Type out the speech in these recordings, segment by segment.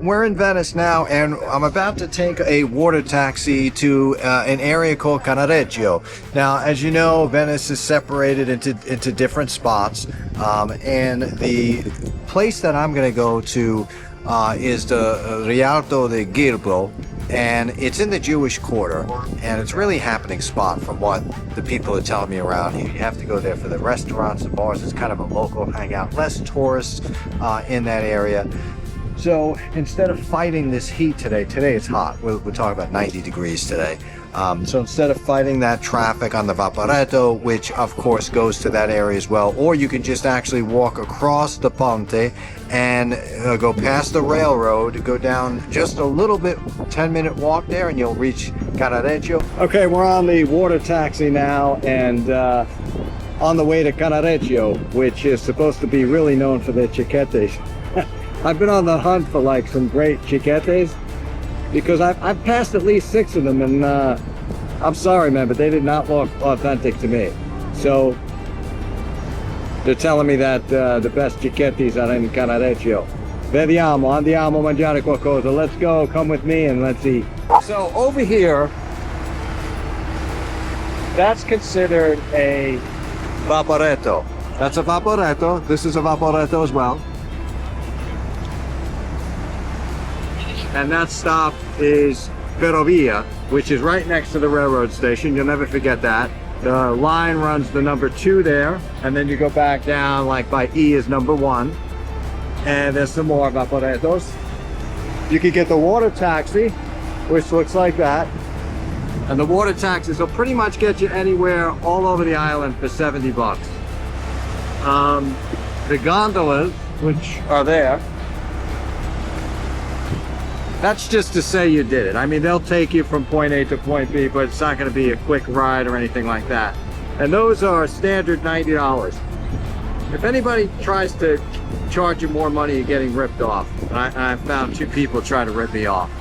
we're in Venice now, and I'm about to take a water taxi to an area called Cannaregio. Now, as you know, Venice is separated into different spots, and the place that I'm going to go to is the Rialto de Girbo, and it's in the Jewish Quarter, and it's really a happening spot from what the people are telling me around here. You have to go there for the restaurants, the bars. It's kind of a local hangout, less tourists in that area. So instead of fighting this heat today it's hot. We're talking about 90 degrees today. So instead of fighting that traffic on the Vaporetto, which of course goes to that area as well, or you can just actually walk across the Ponte and go past the railroad, go down just a little bit, 10-minute walk there, and you'll reach Cannaregio. Okay, we're on the water taxi now, and on the way to Cannaregio, which is supposed to be really known for their Cicchettis. I've been on the hunt for like some great Cicchettis, because I've passed at least 6 of them, and I'm sorry, man, but they did not look authentic to me. So they're telling me that the best Cicchettis are in Cannaregio. Vediamo, andiamo a mangiare qualcosa. Let's go, come with me and let's eat. So over here, that's considered a Vaporetto. That's a Vaporetto. This is a Vaporetto as well. And that stop is Ferrovia, which is right next to the railroad station. You'll never forget that. The line runs the number 2 there, and then you go back down, like by E is number 1. And there's some more Vaporettos. You can get the water taxi, which looks like that. And the water taxis will pretty much get you anywhere all over the island for 70 bucks. The gondolas, which are there, that's just to say you did it. I mean, they'll take you from point A to point B, but it's not going to be a quick ride or anything like that. And those are standard $90. If anybody tries to charge you more money, you're getting ripped off. And I found 2 people try to rip me off,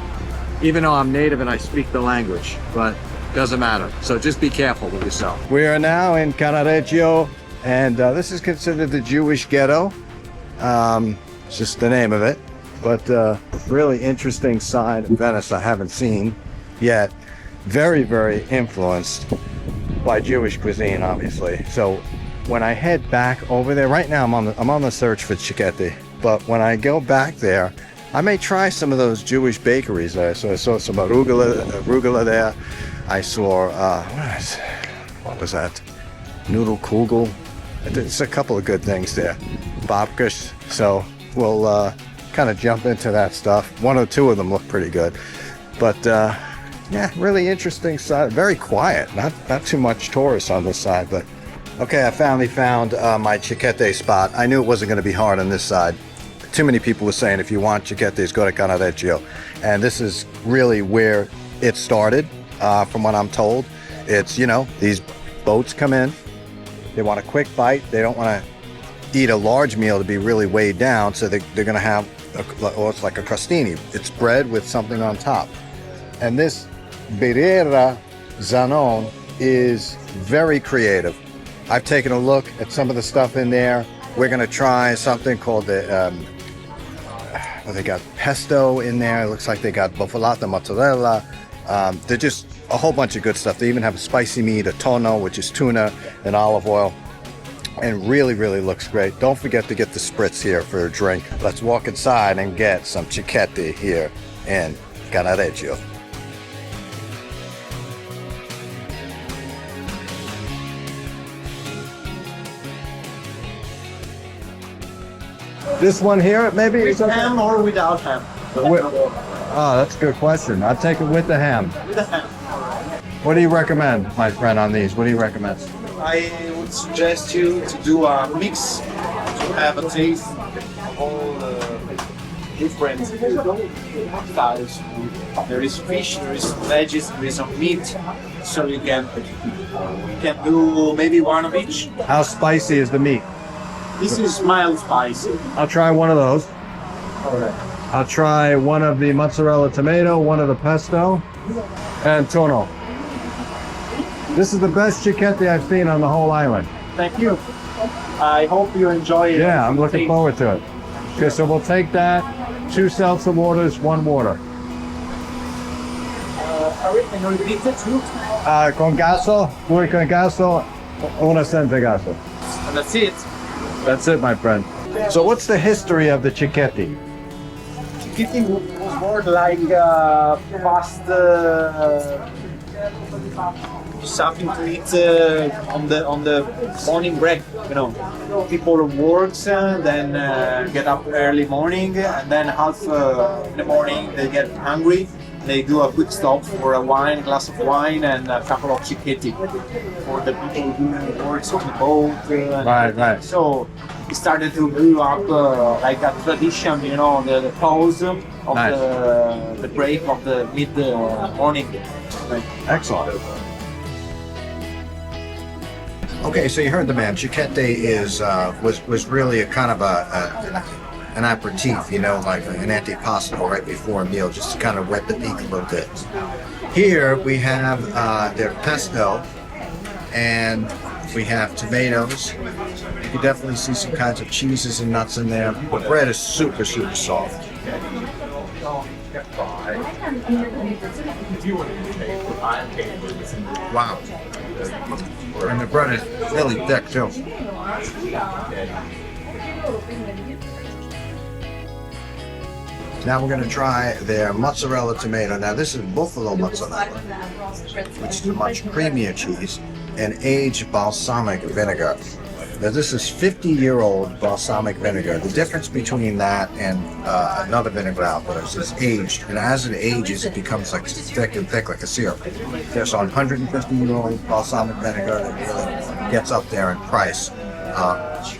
even though I'm native and I speak the language, but doesn't matter. So just be careful with yourself. We are now in Cannaregio, and this is considered the Jewish Ghetto. It's just the name of it. But really interesting side of Venice I haven't seen yet. Very, very influenced by Jewish cuisine, obviously. So when I head back over there, right now I'm on the search for Cicchetti. But when I go back there, I may try some of those Jewish bakeries there. So I saw some arugula there. I saw what was that? Noodle kugel. It's a couple of good things there. Babkas. So we'll kind of jump into that stuff. 1 or 2 of them look pretty good, but yeah, really interesting side. Very quiet, not too much tourists on this side. But okay, I finally found my Cicchetti spot. I knew it wasn't going to be hard on this side. Too many people were saying if you want Cicchettis, go to Cannaregio, and this is really where it started, from what I'm told. It's, you know, these boats come in, they want a quick bite, they don't want to eat a large meal to be really weighed down, so they're going to have it's like a crostini. It's bread with something on top. And this Birria Zanon is very creative. I've taken a look at some of the stuff in there. We're going to try something called the, well, they got pesto in there. It looks like they got buffalata mozzarella. They're just a whole bunch of good stuff. They even have a spicy meat, a tonno, which is tuna, and olive oil. And really, really looks great. Don't forget to get the spritz here for a drink. Let's walk inside and get some Cicchetti here in Cannaregio. This one here, maybe? With ham or without ham? Oh, that's a good question. I'll take it with the ham. With the ham. What do you recommend, my friend, on these? What do you recommend? I would suggest you to do a mix to have a taste of all the different styles. There is fish, there is veggies, there is some meat, so you can do maybe one of each. How spicy is the meat? This is mild spicy. I'll try one of those. Alright. I'll try one of the mozzarella tomato, one of the pesto, and tonno. This is the best Cicchetti I've seen on the whole island. Thank you. I hope you enjoy it. Yeah, I'm looking forward to it. Okay, so we'll take that 2 seltzer waters, 1 water. Con gaso, due con gaso, una senza gaso. And that's it. That's it, my friend. So what's the history of the Cicchetti? Cicchetti was more like fast something to eat on the morning break. You know, people works, then get up early morning, and then half in the morning they get hungry. They do a quick stop for a wine, glass of wine, and a couple of Cicchetti for the people who works on the boat. Right. So it started to grew up like a tradition, you know, the pause of Nice. the break of the mid morning. Excellent. Okay, so you heard the man. Cicchetti was really a kind of an aperitif, you know, like an antipasto right before a meal, just to kind of wet the beak a little bit. Here we have their pesto, and we have tomatoes. You can definitely see some kinds of cheeses and nuts in there. The bread is super, super soft. Wow. And the bread is really thick too. Now we're going to try their mozzarella tomato. Now this is buffalo mozzarella, which is a much creamier cheese, and aged balsamic vinegar. Now this is 50-year-old balsamic vinegar. The difference between that and another vinegar out there is aged, and as it ages, it becomes like thick and thick like a syrup. There's on 150-year-old balsamic vinegar that really gets up there in price,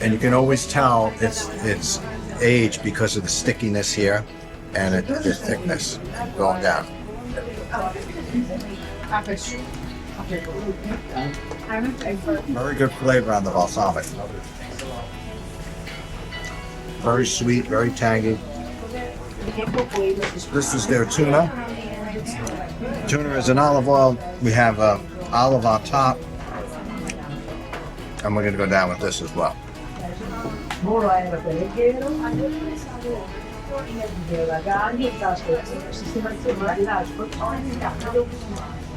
and you can always tell it's aged because of the stickiness here and the thickness going down. Very good flavor on the balsamic. Very sweet, very tangy. This is their tuna. Tuna is in olive oil. We have olive on top. And we're going to go down with this as well.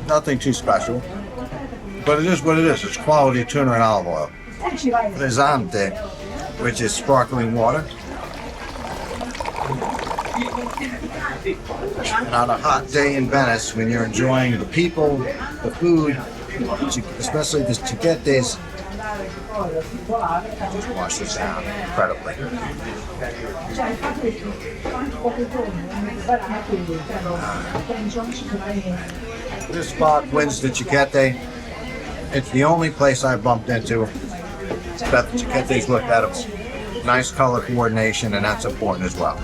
Nothing too special, but it is what it is. It's quality tuna and olive oil. Frizzante, which is sparkling water. And on a hot day in Venice, when you're enjoying the people, the food, especially the Cicchettis, just wash this down incredibly. This spot wins the Cicchetti. It's the only place I bumped into that the Cicchettis looked at them. Nice color coordination, and that's important as well.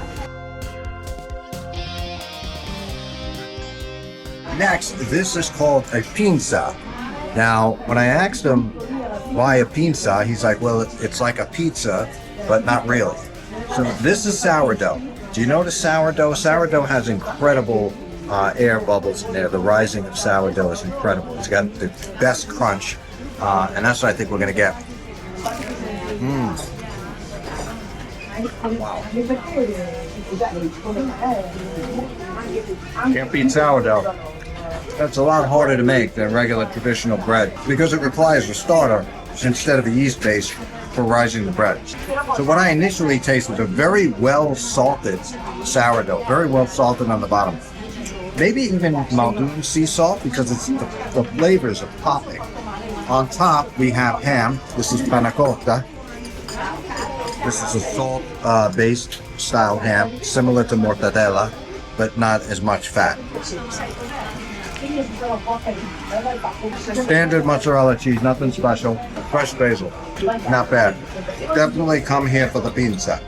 Next, this is called a pinza. Now, when I asked him why a pinza, he's like, well, it's like a pizza, but not really. So this is sourdough. Do you know the sourdough? Sourdough has incredible air bubbles in there. The rising of sourdough is incredible. It's got the best crunch, and that's what I think we're going to get. Wow. Can't beat sourdough. That's a lot harder to make than regular traditional bread because it requires a starter instead of a yeast base for rising the bread. So what I initially tasted was a very well salted sourdough, very well salted on the bottom. Maybe even Muldoon sea salt because it's the flavors are popping. On top we have ham. This is panna cotta. This is a salt-based style ham, similar to mortadella, but not as much fat. Standard mozzarella cheese, nothing special. Fresh basil, not bad. Definitely come here for the pinza.